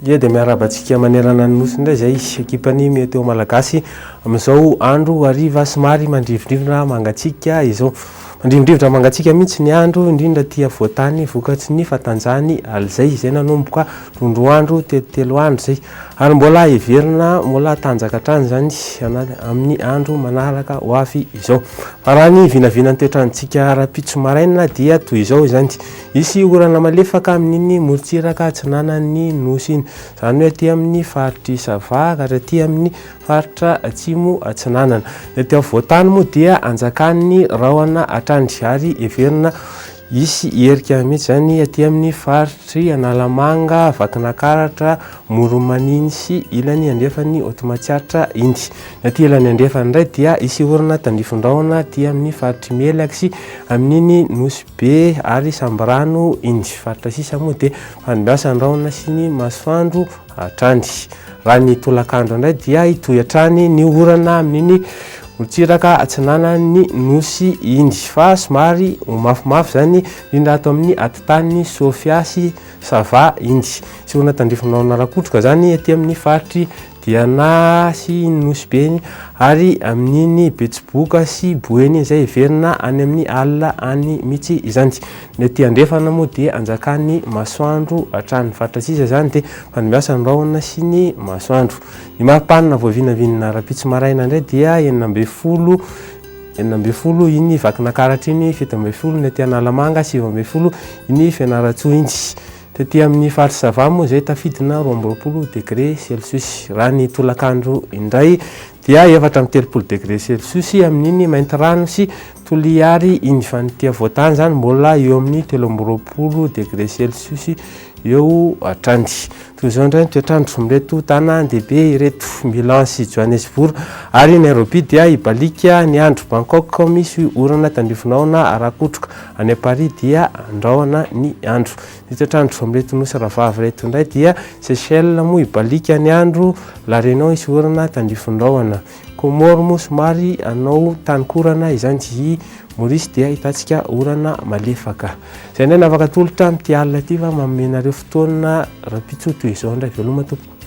Ia dia miarabantsika manerana ny nosy indray izay ekipany meteo malagasy amin'izao andro hariva somary mandrivondrivotra mangatsiaka izao. Mandrivondrivotra mangatsiaka mihitsy ny andro indrindra tia voatany vokatsy ny fatanjahany alizay izay nanomboka rondroandro telotelo andro zay ary mbola heverina mbola tanjaka hatrany zany amin'ny andro manaraka ho avy izao. Fa raha ny vinavinan'ny toetrandrontsika rapitso maraina dia toy izao izany. Isy orana malefaka amin'iny morontsiraka atsinanan'ny nosy iny. Zany hoe aty amin'ny faritry Sava ka aty amin'ny faritra atsimo atsinanana. Aty voatany moa dia anjakan'ny rahona hatrandry ary heverina isy herika mihitsy zany aty amin'ny faritry Analamanga, Vakinakaratra, Moromaniny sy ilany andrefany Otmatsiaritra indy. Aty ilany andrefany indray dia isy orana tandrifondraona aty amin'ny faritry Melaky sy amin'iny nosy be ary Sambrano indy. Faritra sisa moa dia fanimbiasa ny rahona sy ny masoandro hatrandry. Raha ny tolakandro indray dia hitohy hatrany ny orana amin'iny morontsiraka atsinanan'ny nosy indy fa somary mafimafy zany indrindra ato amin'ny atitany Sofia sy Sava indy. Sy orana tandrifondraona rakotroka zany aty amin'ny faritry Diana sy nosy be ary amin'iny Betsiboka sy Boeny izay heverina any amin'ny alina any mihitsy izany. Ny aty andrefana moa dia anjakan'ny masoandro hatrany. Faritra sisa zany dia fanimbiasa ny rahona sy ny masoandro. Ny mampana voavinavinana rapitso maraina indray dia 9 iny Vakinakaratra iny, 7 ny aty Analamanga, 7 iny Fianaratsoa indy. Aty amin'ny faritra Sava moa izay tafidina 20 degré Celsius. Raha ny tolakandro indray dia 4 degré Celsius amin'iny mainty rano sy Toliary iny. Fa ny tia voatany zany mbola eo amin'ny 13 degré Celsius eo hatrany. Toy izao indray ny toetrandro amin'ireto tanàn-dehibe ireto Milan sy Johannesburg ary Nairobi dia ibalika ny andro. Bangkok misy orana tandrifondraona rakotroka, any Paris dia andrahona ny andro. Ny toetrandro amin'ireto nosy ravavy ireto indray dia Seychelles moa ibalika ny andro, La Réunion isy orana tandrifondraona, Comore moa somary anao tanikorana izany, Maurice dia hitantsika orana malefaka. Izay indray navaka tolotra amin'ity alina ity fa manome anareo fotoana rapitso toy izao indray veloma tompoko.